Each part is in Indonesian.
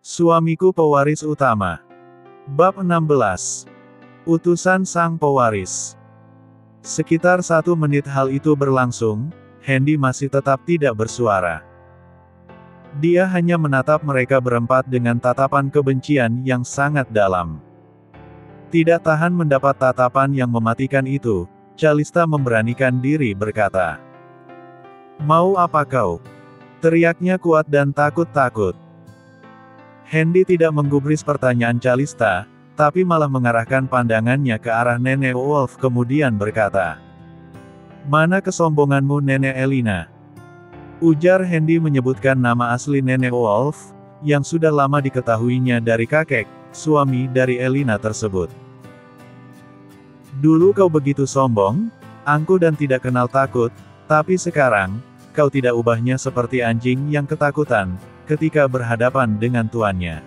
Suamiku pewaris utama. Bab 16. Utusan sang pewaris. Sekitar 1 menit hal itu berlangsung, Hendy masih tetap tidak bersuara. Dia hanya menatap mereka berempat dengan tatapan kebencian yang sangat dalam. Tidak tahan mendapat tatapan yang mematikan itu, Calista memberanikan diri berkata, "Mau apa kau?" Teriaknya kuat dan takut-takut. Hendy tidak menggubris pertanyaan Calista, tapi malah mengarahkan pandangannya ke arah Nenek Wolf kemudian berkata, "Mana kesombonganmu Nenek Elina?" Ujar Hendy menyebutkan nama asli Nenek Wolf, yang sudah lama diketahuinya dari kakek, suami dari Elina tersebut. "Dulu kau begitu sombong, angkuh dan tidak kenal takut, tapi sekarang, kau tidak ubahnya seperti anjing yang ketakutan, ketika berhadapan dengan tuannya."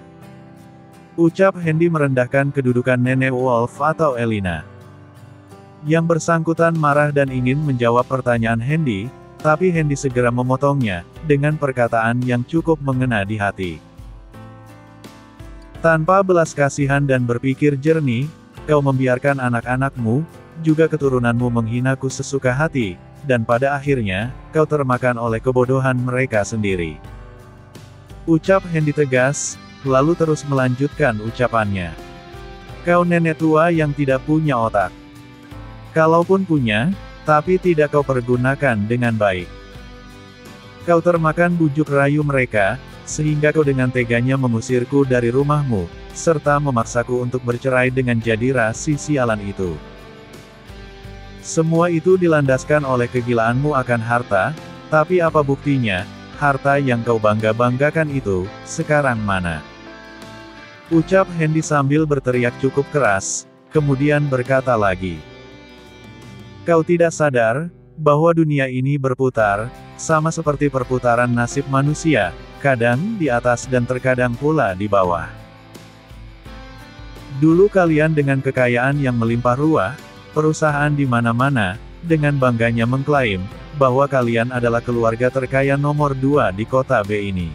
Ucap Hendy merendahkan kedudukan Nenek Wolf atau Elina. Yang bersangkutan marah dan ingin menjawab pertanyaan Hendy, tapi Hendy segera memotongnya, dengan perkataan yang cukup mengena di hati. "Tanpa belas kasihan dan berpikir jernih, kau membiarkan anak-anakmu, juga keturunanmu menghinaku sesuka hati, dan pada akhirnya, kau termakan oleh kebodohan mereka sendiri." Ucap Hendy tegas, lalu terus melanjutkan ucapannya. "Kau nenek tua yang tidak punya otak. Kalaupun punya, tapi tidak kau pergunakan dengan baik. Kau termakan bujuk rayu mereka, sehingga kau dengan teganya mengusirku dari rumahmu, serta memaksaku untuk bercerai dengan jadira si sialan itu. Semua itu dilandaskan oleh kegilaanmu akan harta, tapi apa buktinya, harta yang kau bangga-banggakan itu, sekarang mana?" Ucap Hendy sambil berteriak cukup keras, kemudian berkata lagi, "Kau tidak sadar, bahwa dunia ini berputar, sama seperti perputaran nasib manusia, kadang di atas dan terkadang pula di bawah. Dulu kalian dengan kekayaan yang melimpah ruah, perusahaan di mana-mana, dengan bangganya mengklaim, bahwa kalian adalah keluarga terkaya nomor 2 di kota B ini.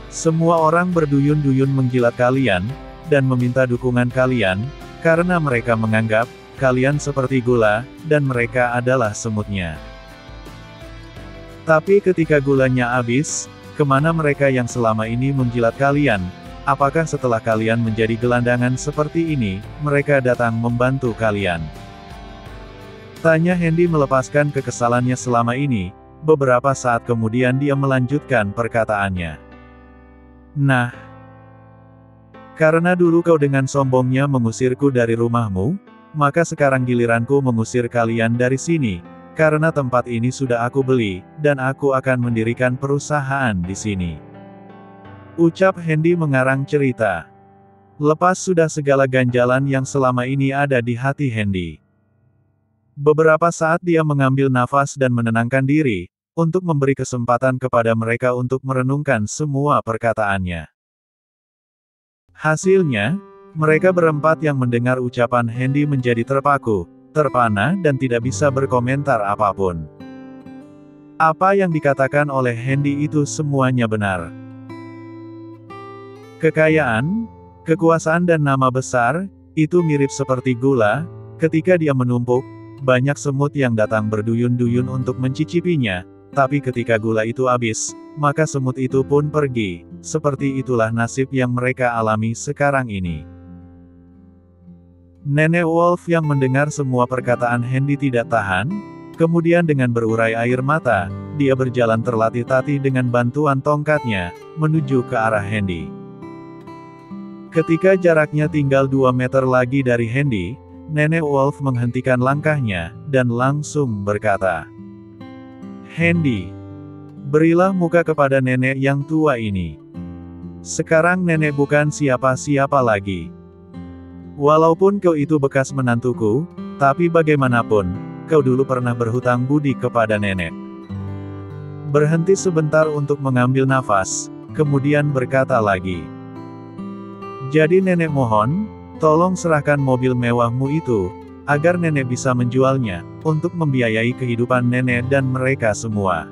Semua orang berduyun-duyun menjilat kalian, dan meminta dukungan kalian, karena mereka menganggap, kalian seperti gula, dan mereka adalah semutnya. Tapi ketika gulanya habis, kemana mereka yang selama ini menjilat kalian? Apakah setelah kalian menjadi gelandangan seperti ini, mereka datang membantu kalian?" Tanya Hendy melepaskan kekesalannya selama ini, beberapa saat kemudian dia melanjutkan perkataannya. "Nah, karena dulu kau dengan sombongnya mengusirku dari rumahmu, maka sekarang giliranku mengusir kalian dari sini, karena tempat ini sudah aku beli, dan aku akan mendirikan perusahaan di sini." Ucap Hendy mengarang cerita. Lepas sudah segala ganjalan yang selama ini ada di hati Hendy. Beberapa saat dia mengambil nafas dan menenangkan diri, untuk memberi kesempatan kepada mereka untuk merenungkan semua perkataannya. Hasilnya, mereka berempat yang mendengar ucapan Hendy menjadi terpaku, terpana dan tidak bisa berkomentar apapun. Apa yang dikatakan oleh Hendy itu semuanya benar. Kekayaan, kekuasaan dan nama besar, itu mirip seperti gula, ketika dia menumpuk, banyak semut yang datang berduyun-duyun untuk mencicipinya, tapi ketika gula itu habis, maka semut itu pun pergi. Seperti itulah nasib yang mereka alami sekarang ini. Nenek Wolf yang mendengar semua perkataan Hendy tidak tahan, kemudian dengan berurai air mata, dia berjalan terlatih-tatih dengan bantuan tongkatnya, menuju ke arah Hendy. Ketika jaraknya tinggal 2 meter lagi dari Hendy, Nenek Wolf menghentikan langkahnya, dan langsung berkata, "Hendy, berilah muka kepada nenek yang tua ini. Sekarang nenek bukan siapa-siapa lagi. Walaupun kau itu bekas menantuku, tapi bagaimanapun, kau dulu pernah berhutang budi kepada nenek." Berhenti sebentar untuk mengambil nafas, kemudian berkata lagi, "Jadi nenek mohon, tolong serahkan mobil mewahmu itu, agar nenek bisa menjualnya, untuk membiayai kehidupan nenek dan mereka semua."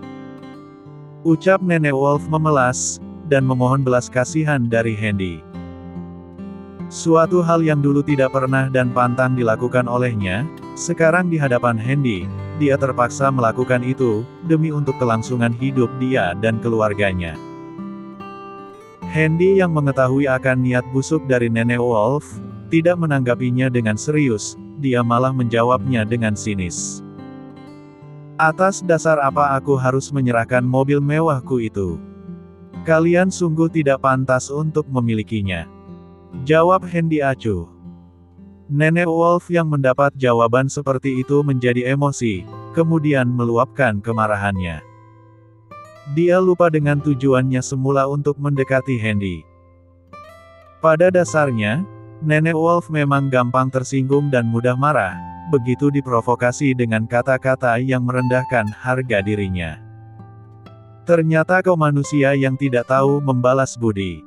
Ucap Nenek Wolf memelas, dan memohon belas kasihan dari Hendy. Suatu hal yang dulu tidak pernah dan pantang dilakukan olehnya, sekarang di hadapan Hendy, dia terpaksa melakukan itu, demi untuk kelangsungan hidup dia dan keluarganya. Hendy yang mengetahui akan niat busuk dari Nenek Wolf, tidak menanggapinya dengan serius, dia malah menjawabnya dengan sinis. Atas dasar apa aku harus menyerahkan mobil mewahku itu? Kalian sungguh tidak pantas untuk memilikinya. Jawab Hendy acuh. Nenek Wolf yang mendapat jawaban seperti itu menjadi emosi, kemudian meluapkan kemarahannya. Dia lupa dengan tujuannya semula untuk mendekati Hendy. Pada dasarnya, Nenek Wolf memang gampang tersinggung dan mudah marah, begitu diprovokasi dengan kata-kata yang merendahkan harga dirinya. Ternyata kau manusia yang tidak tahu membalas budi.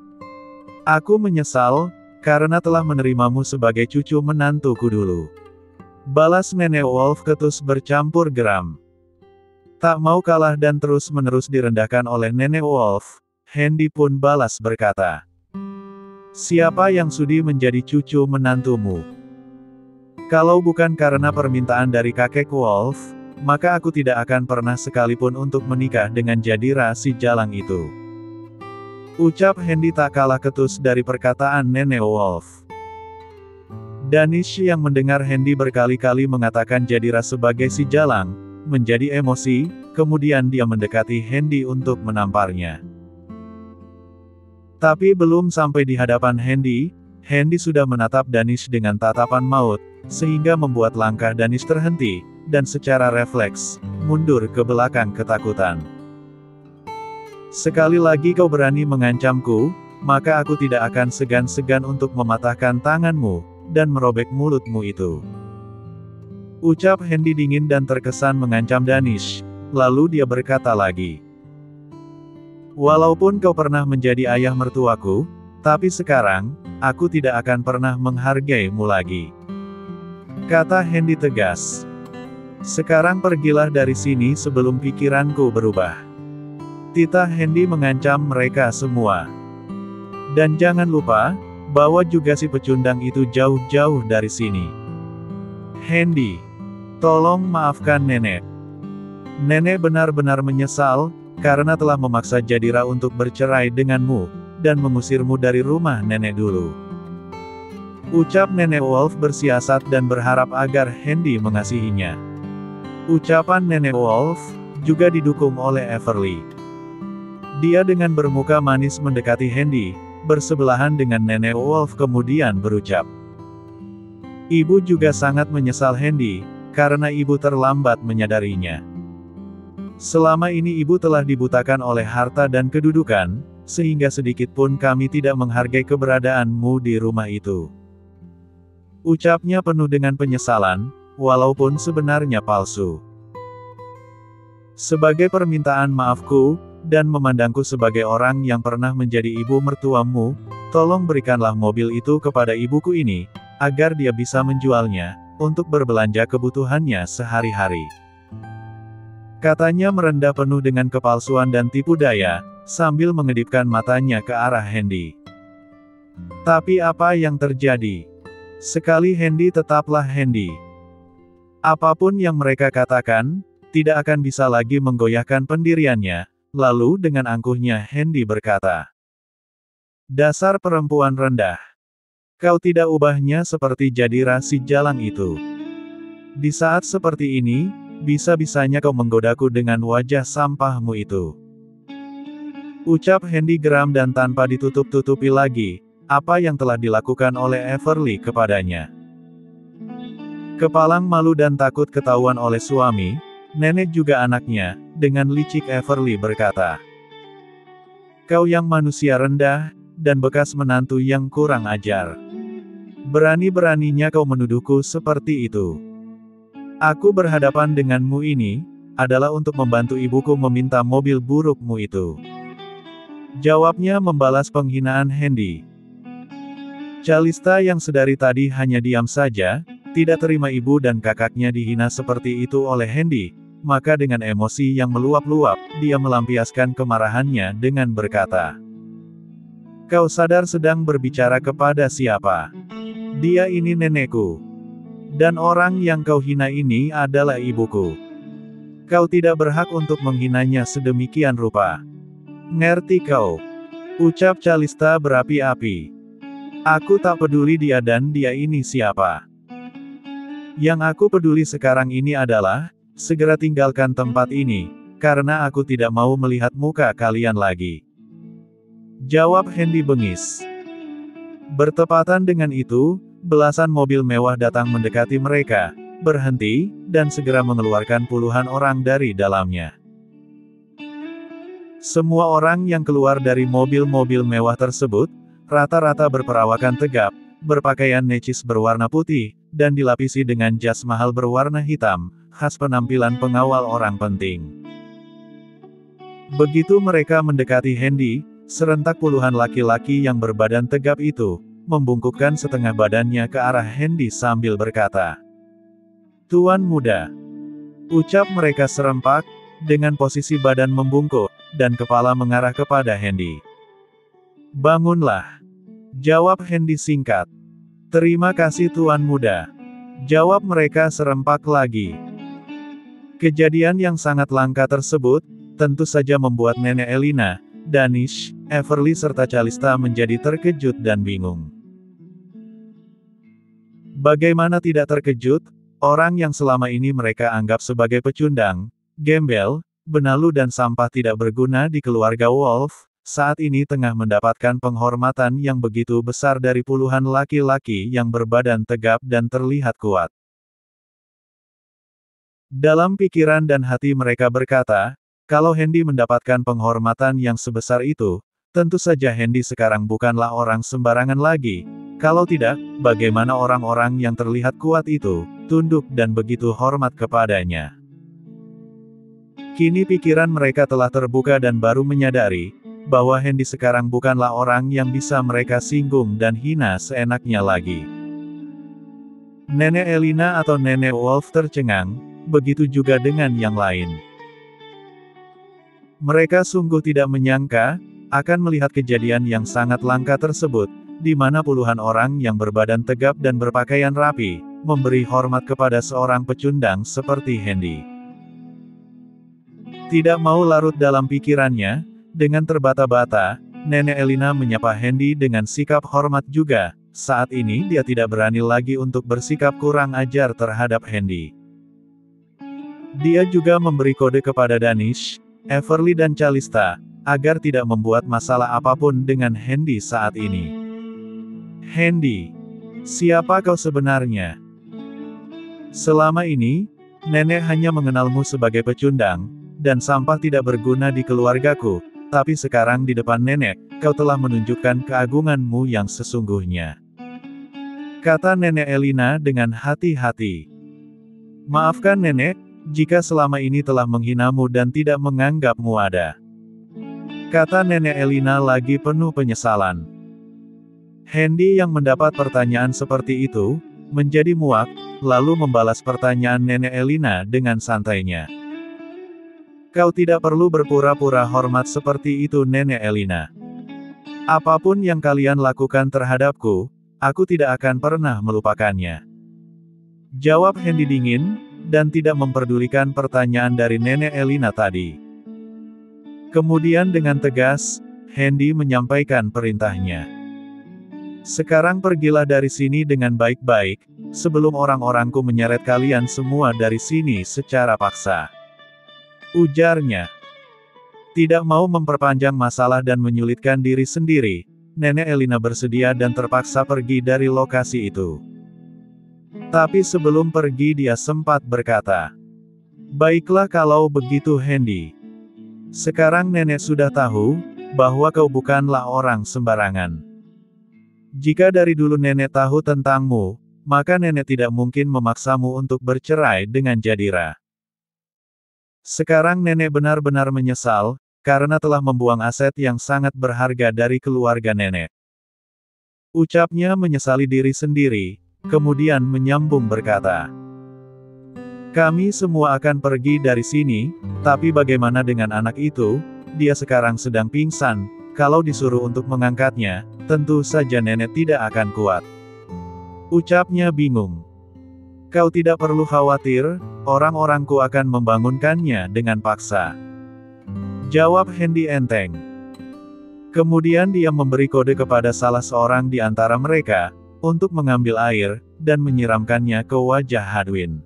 Aku menyesal, karena telah menerimamu sebagai cucu menantuku dulu. Balas Nenek Wolf ketus bercampur geram. Tak mau kalah dan terus-menerus direndahkan oleh Nenek Wolf, Hendy pun balas berkata, "Siapa yang sudi menjadi cucu menantumu? Kalau bukan karena permintaan dari kakek Wolf, maka aku tidak akan pernah sekalipun untuk menikah dengan Jadira si jalang itu." Ucap Hendy tak kalah ketus dari perkataan Nenek Wolf. Danish yang mendengar Hendy berkali-kali mengatakan Jadira sebagai si jalang, menjadi emosi, kemudian dia mendekati Hendy untuk menamparnya. Tapi belum sampai di hadapan Hendy, Hendy sudah menatap Danish dengan tatapan maut, sehingga membuat langkah Danish terhenti, dan secara refleks, mundur ke belakang ketakutan. Sekali lagi kau berani mengancamku, maka aku tidak akan segan-segan untuk mematahkan tanganmu, dan merobek mulutmu itu. Ucap Hendy dingin dan terkesan mengancam Danish, lalu dia berkata lagi. Walaupun kau pernah menjadi ayah mertuaku, tapi sekarang, aku tidak akan pernah menghargaimu lagi. Kata Hendy tegas. Sekarang pergilah dari sini sebelum pikiranku berubah. Titah Hendy mengancam mereka semua. Dan jangan lupa, bawa juga si pecundang itu jauh-jauh dari sini. Hendy, tolong maafkan nenek. Nenek benar-benar menyesal, karena telah memaksa Jadira untuk bercerai denganmu, dan mengusirmu dari rumah nenek dulu. Ucap Nenek Wolf bersiasat dan berharap agar Hendy mengasihinya. Ucapan Nenek Wolf juga didukung oleh Everly. Dia dengan bermuka manis mendekati Hendy, bersebelahan dengan Nenek Wolf kemudian berucap. Ibu juga sangat menyesal Hendy, karena ibu terlambat menyadarinya. Selama ini ibu telah dibutakan oleh harta dan kedudukan, sehingga sedikit pun kami tidak menghargai keberadaanmu di rumah itu. Ucapnya penuh dengan penyesalan, walaupun sebenarnya palsu. Sebagai permintaan maafku, dan memandangku sebagai orang yang pernah menjadi ibu mertuamu, tolong berikanlah mobil itu kepada ibuku ini, agar dia bisa menjualnya, untuk berbelanja kebutuhannya sehari-hari. Katanya merendah penuh dengan kepalsuan dan tipu daya, sambil mengedipkan matanya ke arah Hendy. Tapi apa yang terjadi? Sekali Hendy tetaplah Hendy. Apapun yang mereka katakan, tidak akan bisa lagi menggoyahkan pendiriannya, lalu dengan angkuhnya Hendy berkata. Dasar perempuan rendah. Kau tidak ubahnya seperti Jadira si jalang itu. Di saat seperti ini, bisa-bisanya kau menggodaku dengan wajah sampahmu itu. Ucap Hendy geram dan tanpa ditutup-tutupi lagi, apa yang telah dilakukan oleh Everly kepadanya. Kepalang malu dan takut ketahuan oleh suami, nenek juga anaknya, dengan licik Everly berkata. Kau yang manusia rendah, dan bekas menantu yang kurang ajar. Berani-beraninya kau menuduhku seperti itu. Aku berhadapan denganmu ini, adalah untuk membantu ibuku meminta mobil burukmu itu. Jawabnya membalas penghinaan Hendy. Calista yang sedari tadi hanya diam saja, tidak terima ibu dan kakaknya dihina seperti itu oleh Hendy, maka dengan emosi yang meluap-luap, dia melampiaskan kemarahannya dengan berkata. Kau sadar sedang berbicara kepada siapa? Dia ini nenekku. Dan orang yang kau hina ini adalah ibuku. Kau tidak berhak untuk menghinanya sedemikian rupa. Ngerti kau? Ucap Calista berapi-api. Aku tak peduli dia dan dia ini siapa. Yang aku peduli sekarang ini adalah, segera tinggalkan tempat ini, karena aku tidak mau melihat muka kalian lagi. Jawab Hendy bengis. Bertepatan dengan itu, belasan mobil mewah datang mendekati mereka, berhenti, dan segera mengeluarkan puluhan orang dari dalamnya. Semua orang yang keluar dari mobil-mobil mewah tersebut, rata-rata berperawakan tegap, berpakaian necis berwarna putih, dan dilapisi dengan jas mahal berwarna hitam, khas penampilan pengawal orang penting. Begitu mereka mendekati Hendy, serentak puluhan laki-laki yang berbadan tegap itu, membungkukkan setengah badannya ke arah Hendy sambil berkata, "Tuan muda." Ucap mereka serempak, dengan posisi badan membungkuk, dan kepala mengarah kepada Hendy. "Bangunlah," jawab Hendy singkat. "Terima kasih Tuan muda," jawab mereka serempak lagi. Kejadian yang sangat langka tersebut, tentu saja membuat Nenek Elina, Danish, Everly serta Calista menjadi terkejut dan bingung. Bagaimana tidak terkejut? Orang yang selama ini mereka anggap sebagai pecundang, gembel, benalu dan sampah tidak berguna di keluarga Wolf, saat ini tengah mendapatkan penghormatan yang begitu besar dari puluhan laki-laki yang berbadan tegap dan terlihat kuat. Dalam pikiran dan hati mereka berkata, kalau Hendy mendapatkan penghormatan yang sebesar itu, tentu saja Hendy sekarang bukanlah orang sembarangan lagi. Kalau tidak, bagaimana orang-orang yang terlihat kuat itu, tunduk dan begitu hormat kepadanya? Kini pikiran mereka telah terbuka dan baru menyadari, bahwa Hendy sekarang bukanlah orang yang bisa mereka singgung dan hina seenaknya lagi. Nenek Elina atau Nenek Wolf tercengang, begitu juga dengan yang lain. Mereka sungguh tidak menyangka, akan melihat kejadian yang sangat langka tersebut, di mana puluhan orang yang berbadan tegap dan berpakaian rapi, memberi hormat kepada seorang pecundang seperti Hendy. Tidak mau larut dalam pikirannya, dengan terbata-bata, Nenek Elina menyapa Hendy dengan sikap hormat juga. Saat ini dia tidak berani lagi untuk bersikap kurang ajar terhadap Hendy. Dia juga memberi kode kepada Danish, Everly dan Calista, agar tidak membuat masalah apapun dengan Hendy saat ini. "Hendy, siapa kau sebenarnya? Selama ini, Nenek hanya mengenalmu sebagai pecundang, dan sampah tidak berguna di keluargaku, tapi sekarang di depan Nenek, kau telah menunjukkan keagunganmu yang sesungguhnya," kata Nenek Elina dengan hati-hati. "Maafkan Nenek, jika selama ini telah menghinamu dan tidak menganggapmu ada," kata Nenek Elina lagi penuh penyesalan. Hendy yang mendapat pertanyaan seperti itu, menjadi muak, lalu membalas pertanyaan Nenek Elina dengan santainya. "Kau tidak perlu berpura-pura hormat seperti itu Nenek Elina. Apapun yang kalian lakukan terhadapku, aku tidak akan pernah melupakannya," jawab Hendy dingin, dan tidak memperdulikan pertanyaan dari Nenek Elina tadi. Kemudian dengan tegas, Hendy menyampaikan perintahnya. "Sekarang pergilah dari sini dengan baik-baik, sebelum orang-orangku menyeret kalian semua dari sini secara paksa," ujarnya. Tidak mau memperpanjang masalah dan menyulitkan diri sendiri, Nenek Elina bersedia dan terpaksa pergi dari lokasi itu. Tapi sebelum pergi dia sempat berkata, "Baiklah kalau begitu Hendy. Sekarang Nenek sudah tahu, bahwa kau bukanlah orang sembarangan. Jika dari dulu Nenek tahu tentangmu, maka Nenek tidak mungkin memaksamu untuk bercerai dengan Jadira. Sekarang Nenek benar-benar menyesal, karena telah membuang aset yang sangat berharga dari keluarga Nenek." Ucapnya menyesali diri sendiri, kemudian menyambung berkata, "Kami semua akan pergi dari sini, tapi bagaimana dengan anak itu? Dia sekarang sedang pingsan, kalau disuruh untuk mengangkatnya, tentu saja nenek tidak akan kuat. Ucapnya bingung. Kau tidak perlu khawatir, orang-orangku akan membangunkannya dengan paksa. Jawab Hendy enteng. Kemudian dia memberi kode kepada salah seorang di antara mereka, untuk mengambil air, dan menyiramkannya ke wajah Hadwin.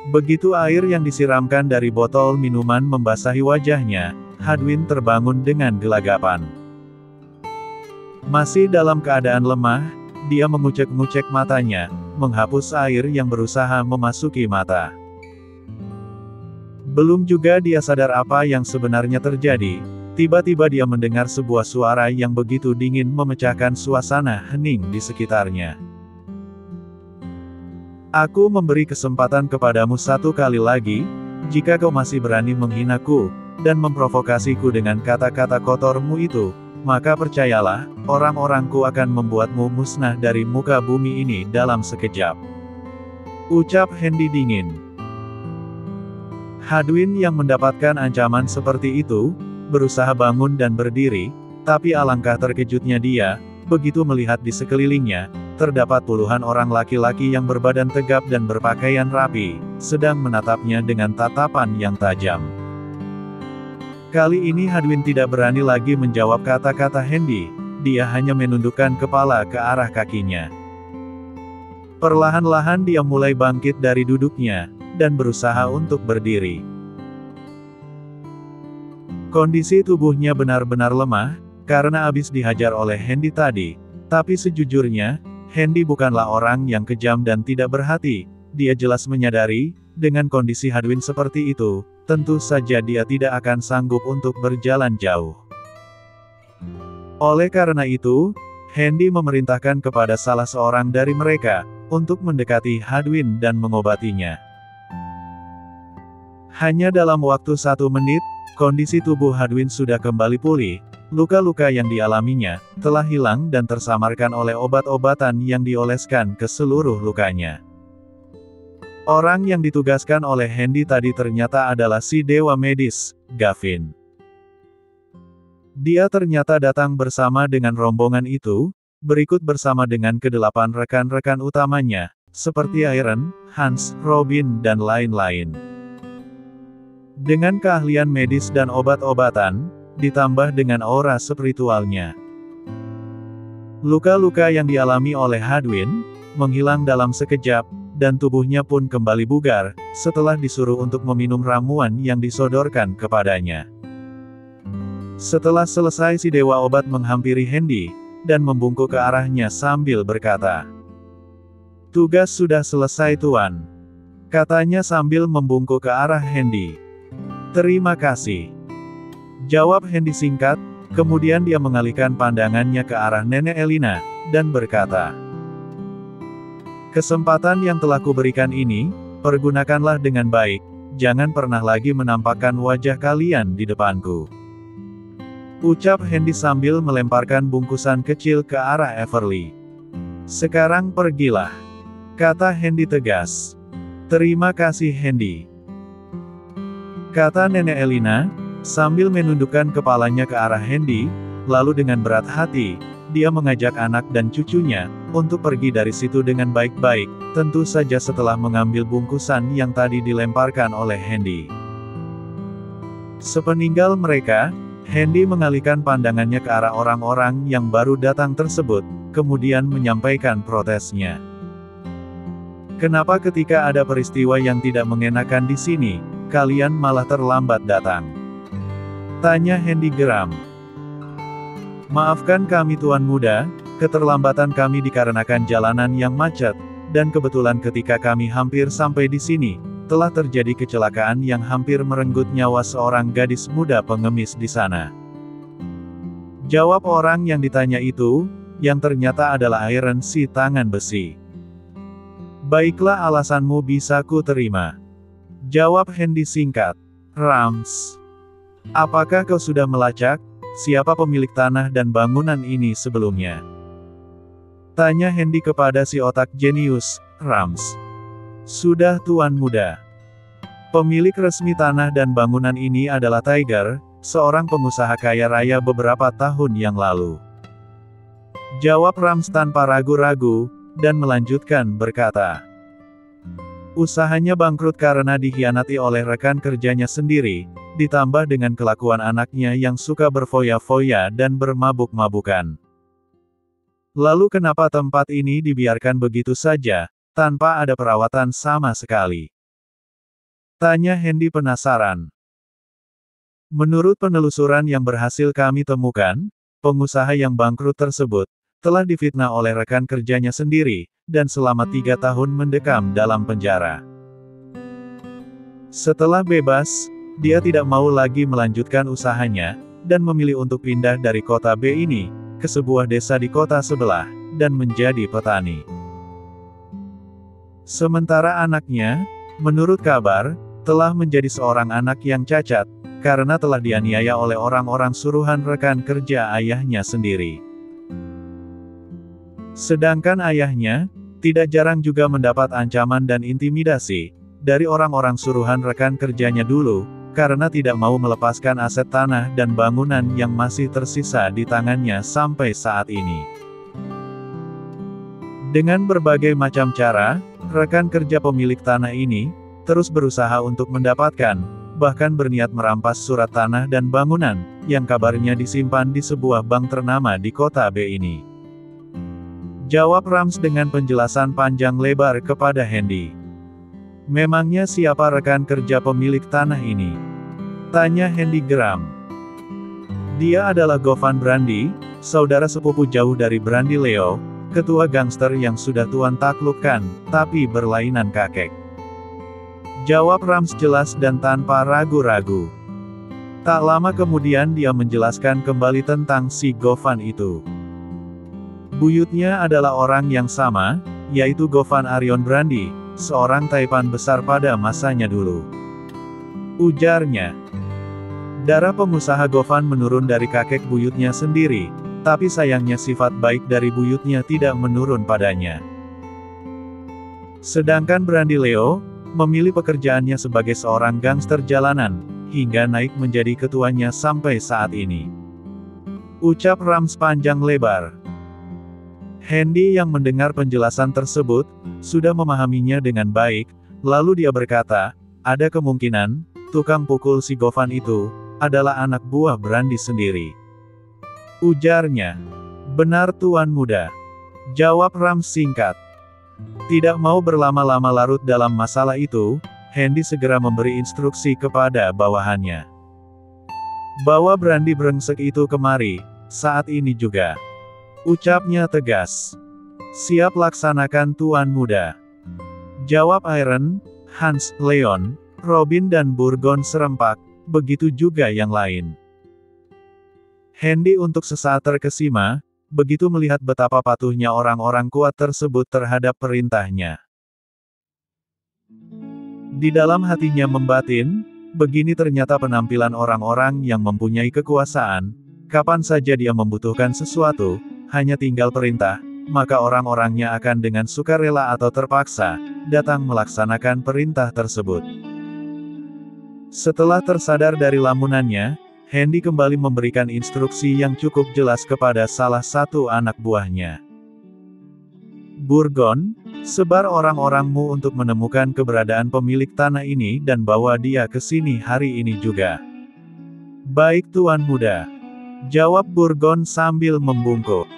Begitu air yang disiramkan dari botol minuman membasahi wajahnya, Hadwin terbangun dengan gelagapan. Masih dalam keadaan lemah, dia mengucek-ngucek matanya, menghapus air yang berusaha memasuki mata. Belum juga dia sadar apa yang sebenarnya terjadi, tiba-tiba dia mendengar sebuah suara yang begitu dingin memecahkan suasana hening di sekitarnya. Aku memberi kesempatan kepadamu satu kali lagi, jika kau masih berani menghinaku, dan memprovokasiku dengan kata-kata kotormu itu, maka percayalah, orang-orangku akan membuatmu musnah dari muka bumi ini dalam sekejap. Ucap Hendy dingin. Hadwin yang mendapatkan ancaman seperti itu, berusaha bangun dan berdiri, tapi alangkah terkejutnya dia, begitu melihat di sekelilingnya, terdapat puluhan orang laki-laki yang berbadan tegap dan berpakaian rapi, sedang menatapnya dengan tatapan yang tajam. Kali ini Hadwin tidak berani lagi menjawab kata-kata Hendy, dia hanya menundukkan kepala ke arah kakinya. Perlahan-lahan dia mulai bangkit dari duduknya, dan berusaha untuk berdiri. Kondisi tubuhnya benar-benar lemah, karena habis dihajar oleh Hendy tadi, tapi sejujurnya, Hendy bukanlah orang yang kejam dan tidak berhati, dia jelas menyadari, dengan kondisi Hadwin seperti itu, tentu saja dia tidak akan sanggup untuk berjalan jauh. Oleh karena itu, Hendy memerintahkan kepada salah seorang dari mereka, untuk mendekati Hadwin dan mengobatinya. Hanya dalam waktu 1 menit, kondisi tubuh Hadwin sudah kembali pulih. Luka-luka yang dialaminya, telah hilang dan tersamarkan oleh obat-obatan yang dioleskan ke seluruh lukanya. Orang yang ditugaskan oleh Hendy tadi ternyata adalah si dewa medis, Gavin. Dia ternyata datang bersama dengan rombongan itu, berikut bersama dengan ke-8 rekan-rekan utamanya, seperti Iron, Hans, Robin dan lain-lain. Dengan keahlian medis dan obat-obatan, ditambah dengan aura spiritualnya. Luka-luka yang dialami oleh Hadwin, menghilang dalam sekejap, dan tubuhnya pun kembali bugar, setelah disuruh untuk meminum ramuan yang disodorkan kepadanya. Setelah selesai si dewa obat menghampiri Hendy, dan membungkuk ke arahnya sambil berkata, "Tugas sudah selesai Tuan," katanya sambil membungkuk ke arah Hendy. "Terima kasih," jawab Hendy singkat, kemudian dia mengalihkan pandangannya ke arah Nenek Elina, dan berkata, "Kesempatan yang telah kuberikan ini, pergunakanlah dengan baik, jangan pernah lagi menampakkan wajah kalian di depanku." Ucap Hendy sambil melemparkan bungkusan kecil ke arah Everly. "Sekarang pergilah," kata Hendy tegas. "Terima kasih Hendy," kata Nenek Elina, sambil menundukkan kepalanya ke arah Hendy, lalu dengan berat hati, dia mengajak anak dan cucunya, untuk pergi dari situ dengan baik-baik, tentu saja setelah mengambil bungkusan yang tadi dilemparkan oleh Hendy. Sepeninggal mereka, Hendy mengalihkan pandangannya ke arah orang-orang yang baru datang tersebut, kemudian menyampaikan protesnya. "Kenapa ketika ada peristiwa yang tidak mengenakan di sini, kalian malah terlambat datang?" tanya Hendy geram. "Maafkan kami Tuan Muda, keterlambatan kami dikarenakan jalanan yang macet, dan kebetulan ketika kami hampir sampai di sini, telah terjadi kecelakaan yang hampir merenggut nyawa seorang gadis muda pengemis di sana," jawab orang yang ditanya itu, yang ternyata adalah Iron si tangan besi. "Baiklah alasanmu bisa ku terima," jawab Hendy singkat. "Rams, apakah kau sudah melacak, siapa pemilik tanah dan bangunan ini sebelumnya?" tanya Hendy kepada si otak jenius, Rams. "Sudah Tuan Muda. Pemilik resmi tanah dan bangunan ini adalah Tiger, seorang pengusaha kaya raya beberapa tahun yang lalu. Jawab Rams tanpa ragu-ragu, dan melanjutkan berkata. Usahanya bangkrut karena dikhianati oleh rekan kerjanya sendiri, ditambah dengan kelakuan anaknya yang suka berfoya-foya dan bermabuk-mabukan. Lalu kenapa tempat ini dibiarkan begitu saja, tanpa ada perawatan sama sekali? Tanya Hendy penasaran. Menurut penelusuran yang berhasil kami temukan, pengusaha yang bangkrut tersebut telah difitnah oleh rekan kerjanya sendiri, dan selama 3 tahun mendekam dalam penjara. Setelah bebas, dia tidak mau lagi melanjutkan usahanya, dan memilih untuk pindah dari kota B ini, ke sebuah desa di kota sebelah, dan menjadi petani. Sementara anaknya, menurut kabar, telah menjadi seorang anak yang cacat, karena telah dianiaya oleh orang-orang suruhan rekan kerja ayahnya sendiri. Sedangkan ayahnya, tidak jarang juga mendapat ancaman dan intimidasi, dari orang-orang suruhan rekan kerjanya dulu, karena tidak mau melepaskan aset tanah dan bangunan yang masih tersisa di tangannya sampai saat ini. Dengan berbagai macam cara, rekan kerja pemilik tanah ini, terus berusaha untuk mendapatkan, bahkan berniat merampas surat tanah dan bangunan, yang kabarnya disimpan di sebuah bank ternama di kota B ini. Jawab Rams dengan penjelasan panjang lebar kepada Hendy. Memangnya siapa rekan kerja pemilik tanah ini? Tanya Hendy geram. Dia adalah Govan Brandy, saudara sepupu jauh dari Brandy Leo, ketua gangster yang sudah Tuan taklukkan, tapi berlainan kakek. Jawab Rams jelas dan tanpa ragu-ragu. Tak lama kemudian dia menjelaskan kembali tentang si Govan itu. Buyutnya adalah orang yang sama, yaitu Govan Arion Brandy, seorang taipan besar pada masanya dulu. Ujarnya. Darah pengusaha Govan menurun dari kakek buyutnya sendiri, tapi sayangnya sifat baik dari buyutnya tidak menurun padanya. Sedangkan Brandy Leo, memilih pekerjaannya sebagai seorang gangster jalanan, hingga naik menjadi ketuanya sampai saat ini. Ucap Rams panjang lebar. Hendy yang mendengar penjelasan tersebut, sudah memahaminya dengan baik, lalu dia berkata, ada kemungkinan, tukang pukul si Govan itu, adalah anak buah Brandy sendiri. Ujarnya. Benar Tuan Muda. Jawab Rams singkat. Tidak mau berlama-lama larut dalam masalah itu, Hendy segera memberi instruksi kepada bawahannya. Bawa Brandy brengsek itu kemari, saat ini juga. Ucapnya tegas. Siap laksanakan Tuan Muda. Jawab Iron, Hans, Leon, Robin dan Burgon serempak, begitu juga yang lain. Hendy untuk sesaat terkesima, begitu melihat betapa patuhnya orang-orang kuat tersebut terhadap perintahnya. Di dalam hatinya membatin, begini ternyata penampilan orang-orang yang mempunyai kekuasaan, kapan saja dia membutuhkan sesuatu, hanya tinggal perintah, maka orang-orangnya akan dengan sukarela atau terpaksa, datang melaksanakan perintah tersebut. Setelah tersadar dari lamunannya, Hendy kembali memberikan instruksi yang cukup jelas kepada salah satu anak buahnya. Burgon, sebar orang-orangmu untuk menemukan keberadaan pemilik tanah ini dan bawa dia ke sini hari ini juga. Baik Tuan Muda. Jawab Burgon sambil membungkuk.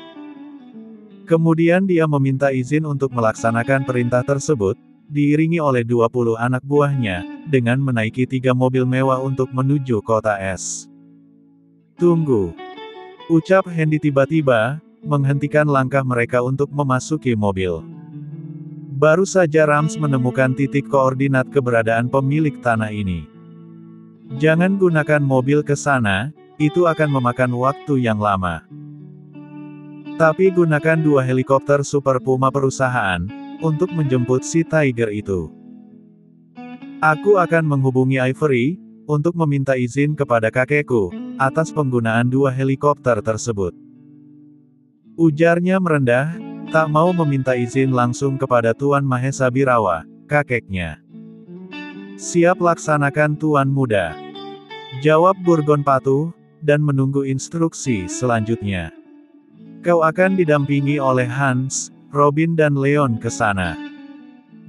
Kemudian dia meminta izin untuk melaksanakan perintah tersebut, diiringi oleh 20 anak buahnya, dengan menaiki 3 mobil mewah untuk menuju kota es. Tunggu. Ucap Hendy tiba-tiba, menghentikan langkah mereka untuk memasuki mobil. Baru saja Rams menemukan titik koordinat keberadaan pemilik tanah ini. Jangan gunakan mobil ke sana, itu akan memakan waktu yang lama. Tapi gunakan 2 helikopter Super Puma perusahaan, untuk menjemput si Tiger itu. Aku akan menghubungi Ivory, untuk meminta izin kepada kakekku, atas penggunaan 2 helikopter tersebut. Ujarnya merendah, tak mau meminta izin langsung kepada Tuan Mahesa Birawa, kakeknya. Siap laksanakan Tuan Muda. Jawab Burgon patuh, dan menunggu instruksi selanjutnya. Kau akan didampingi oleh Hans, Robin dan Leon ke sana.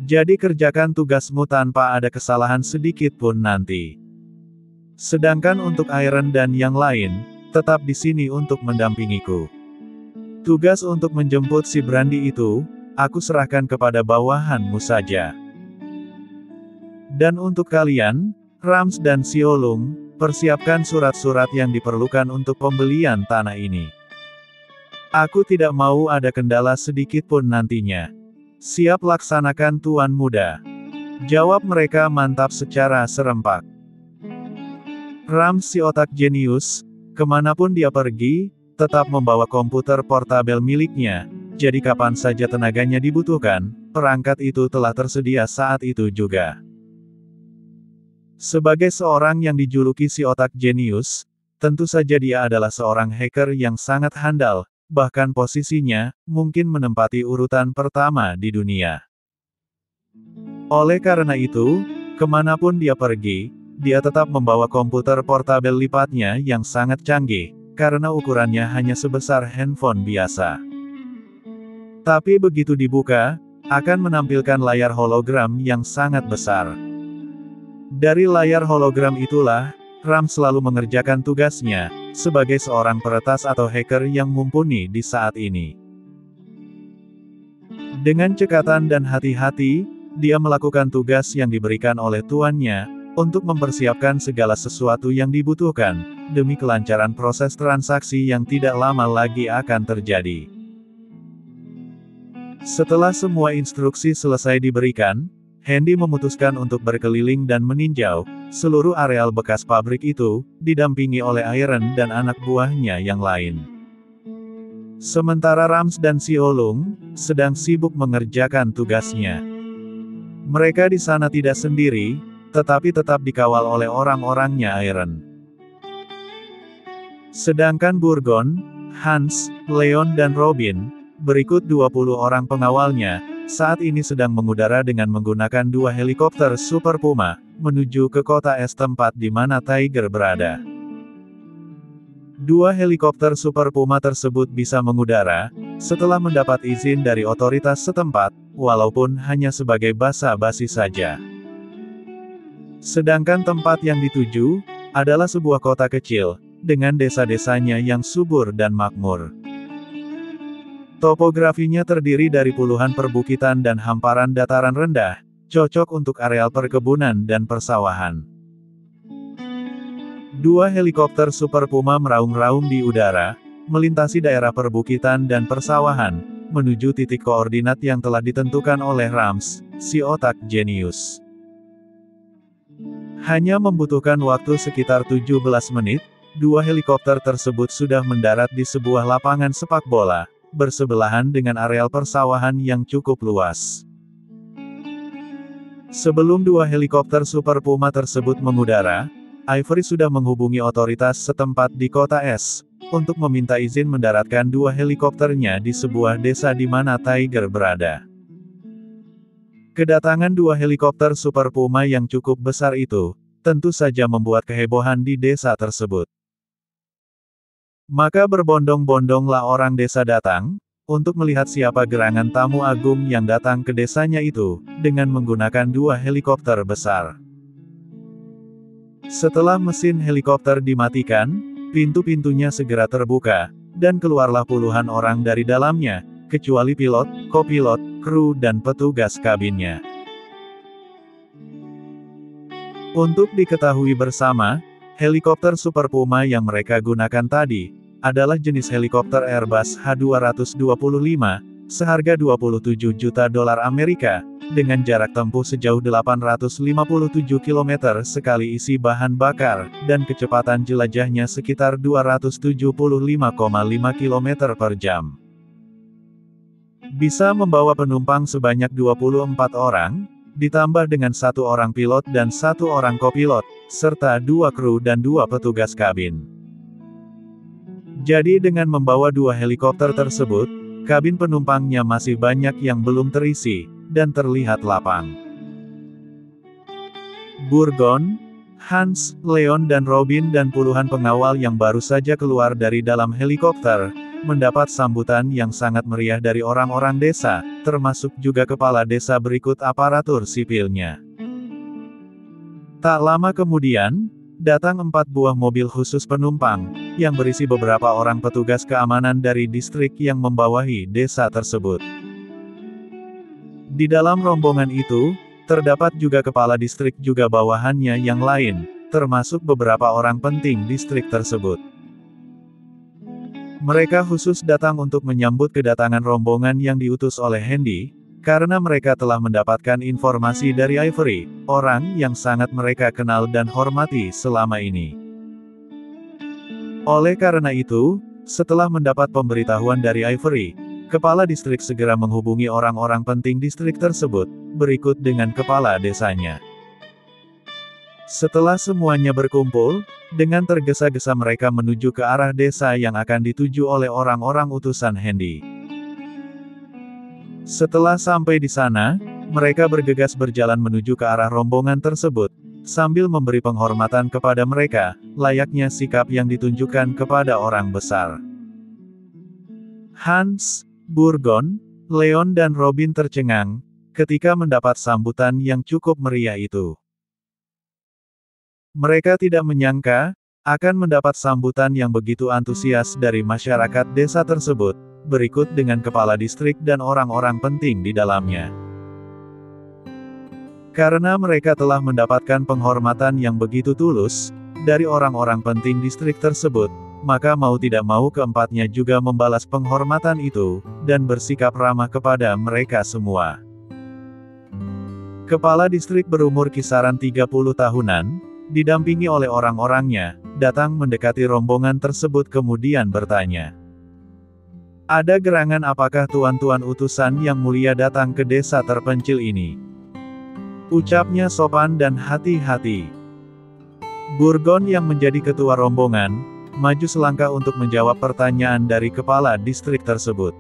Jadi kerjakan tugasmu tanpa ada kesalahan sedikit pun nanti. Sedangkan untuk Iron dan yang lain, tetap di sini untuk mendampingiku. Tugas untuk menjemput si Brandy itu, aku serahkan kepada bawahanmu saja. Dan untuk kalian, Rams dan Xiaolong, persiapkan surat-surat yang diperlukan untuk pembelian tanah ini. Aku tidak mau ada kendala sedikit pun nantinya. Siap laksanakan Tuan Muda. Jawab mereka mantap secara serempak. Rams si otak jenius, kemanapun dia pergi, tetap membawa komputer portabel miliknya, jadi kapan saja tenaganya dibutuhkan, perangkat itu telah tersedia saat itu juga. Sebagai seorang yang dijuluki si otak jenius, tentu saja dia adalah seorang hacker yang sangat handal, bahkan posisinya, mungkin menempati urutan pertama di dunia. Oleh karena itu, kemanapun dia pergi, dia tetap membawa komputer portabel lipatnya yang sangat canggih, karena ukurannya hanya sebesar handphone biasa. Tapi begitu dibuka, akan menampilkan layar hologram yang sangat besar. Dari layar hologram itulah, Ram selalu mengerjakan tugasnya, sebagai seorang peretas atau hacker yang mumpuni di saat ini. Dengan cekatan dan hati-hati, dia melakukan tugas yang diberikan oleh tuannya, untuk mempersiapkan segala sesuatu yang dibutuhkan, demi kelancaran proses transaksi yang tidak lama lagi akan terjadi. Setelah semua instruksi selesai diberikan, Hendy memutuskan untuk berkeliling dan meninjau seluruh areal bekas pabrik itu, didampingi oleh Iron dan anak buahnya yang lain. Sementara Rams dan Xiaolong sedang sibuk mengerjakan tugasnya. Mereka di sana tidak sendiri, tetapi tetap dikawal oleh orang-orangnya Iron. Sedangkan Burgon, Hans, Leon dan Robin, berikut 20 orang pengawalnya, saat ini sedang mengudara dengan menggunakan 2 helikopter Super Puma, menuju ke kota es tempat di mana Tiger berada. 2 helikopter Super Puma tersebut bisa mengudara, setelah mendapat izin dari otoritas setempat, walaupun hanya sebagai basa-basi saja. Sedangkan tempat yang dituju, adalah sebuah kota kecil, dengan desa-desanya yang subur dan makmur. Topografinya terdiri dari puluhan perbukitan dan hamparan dataran rendah, cocok untuk areal perkebunan dan persawahan. 2 helikopter Super Puma meraung-raung di udara, melintasi daerah perbukitan dan persawahan, menuju titik koordinat yang telah ditentukan oleh Rams, si otak jenius. Hanya membutuhkan waktu sekitar 17 menit, 2 helikopter tersebut sudah mendarat di sebuah lapangan sepak bola, bersebelahan dengan areal persawahan yang cukup luas. Sebelum 2 helikopter Super Puma tersebut mengudara, Ivory sudah menghubungi otoritas setempat di kota es, untuk meminta izin mendaratkan 2 helikopternya di sebuah desa di mana Tiger berada. Kedatangan 2 helikopter Super Puma yang cukup besar itu, tentu saja membuat kehebohan di desa tersebut. Maka berbondong-bondonglah orang desa datang, untuk melihat siapa gerangan tamu agung yang datang ke desanya itu, dengan menggunakan 2 helikopter besar. Setelah mesin helikopter dimatikan, pintu-pintunya segera terbuka, dan keluarlah puluhan orang dari dalamnya, kecuali pilot, kopilot, kru dan petugas kabinnya. Untuk diketahui bersama, helikopter Super Puma yang mereka gunakan tadi, adalah jenis helikopter Airbus H225, seharga 27 juta dolar Amerika, dengan jarak tempuh sejauh 857 km sekali isi bahan bakar, dan kecepatan jelajahnya sekitar 275,5 km per jam. Bisa membawa penumpang sebanyak 24 orang, ditambah dengan 1 orang pilot dan 1 orang kopilot, serta 2 kru dan 2 petugas kabin. Jadi dengan membawa 2 helikopter tersebut, kabin penumpangnya masih banyak yang belum terisi, dan terlihat lapang. Burgon, Hans, Leon dan Robin dan puluhan pengawal yang baru saja keluar dari dalam helikopter, mendapat sambutan yang sangat meriah dari orang-orang desa, termasuk juga kepala desa berikut aparatur sipilnya. Tak lama kemudian, datang 4 buah mobil khusus penumpang, yang berisi beberapa orang petugas keamanan dari distrik yang membawahi desa tersebut. Di dalam rombongan itu, terdapat juga kepala distrik juga bawahannya yang lain, termasuk beberapa orang penting distrik tersebut. Mereka khusus datang untuk menyambut kedatangan rombongan yang diutus oleh Handy, karena mereka telah mendapatkan informasi dari Ivory, orang yang sangat mereka kenal dan hormati selama ini. Oleh karena itu, setelah mendapat pemberitahuan dari Ivory, kepala distrik segera menghubungi orang-orang penting distrik tersebut, berikut dengan kepala desanya. Setelah semuanya berkumpul, dengan tergesa-gesa mereka menuju ke arah desa yang akan dituju oleh orang-orang utusan Handy. Setelah sampai di sana, mereka bergegas berjalan menuju ke arah rombongan tersebut, sambil memberi penghormatan kepada mereka, layaknya sikap yang ditunjukkan kepada orang besar. Hans, Burgon, Leon dan Robin tercengang, ketika mendapat sambutan yang cukup meriah itu. Mereka tidak menyangka, akan mendapat sambutan yang begitu antusias dari masyarakat desa tersebut, berikut dengan kepala distrik dan orang-orang penting di dalamnya. Karena mereka telah mendapatkan penghormatan yang begitu tulus, dari orang-orang penting distrik tersebut, maka mau tidak mau keempatnya juga membalas penghormatan itu, dan bersikap ramah kepada mereka semua. Kepala distrik berumur kisaran 30 tahunan, didampingi oleh orang-orangnya, datang mendekati rombongan tersebut kemudian bertanya. Ada gerangan apakah tuan-tuan utusan yang mulia datang ke desa terpencil ini? Ucapnya sopan dan hati-hati. Burgon yang menjadi ketua rombongan, maju selangkah untuk menjawab pertanyaan dari kepala distrik tersebut.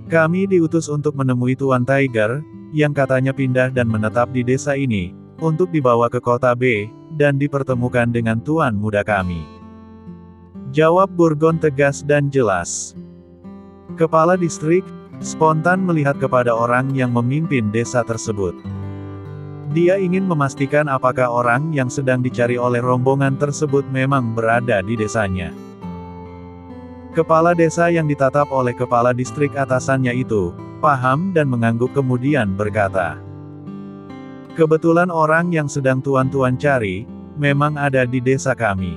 Kami diutus untuk menemui Tuan Tiger, yang katanya pindah dan menetap di desa ini, untuk dibawa ke kota B, dan dipertemukan dengan tuan muda kami. Jawab Burgon tegas dan jelas. Kepala distrik, spontan melihat kepada orang yang memimpin desa tersebut. Dia ingin memastikan apakah orang yang sedang dicari oleh rombongan tersebut memang berada di desanya. Kepala desa yang ditatap oleh kepala distrik atasannya itu, paham dan mengangguk kemudian berkata, kebetulan orang yang sedang tuan-tuan cari, memang ada di desa kami.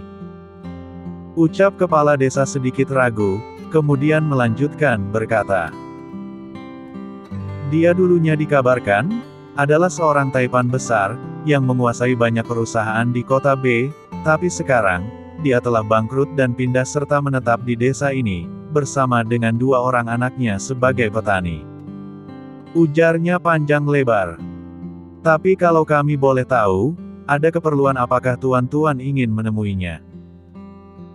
Ucap kepala desa sedikit ragu, kemudian melanjutkan berkata. Dia dulunya dikabarkan, adalah seorang taipan besar, yang menguasai banyak perusahaan di kota B, tapi sekarang, dia telah bangkrut dan pindah serta menetap di desa ini, bersama dengan 2 orang anaknya sebagai petani. Ujarnya panjang lebar. Tapi kalau kami boleh tahu, ada keperluan apakah tuan-tuan ingin menemuinya?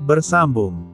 Bersambung.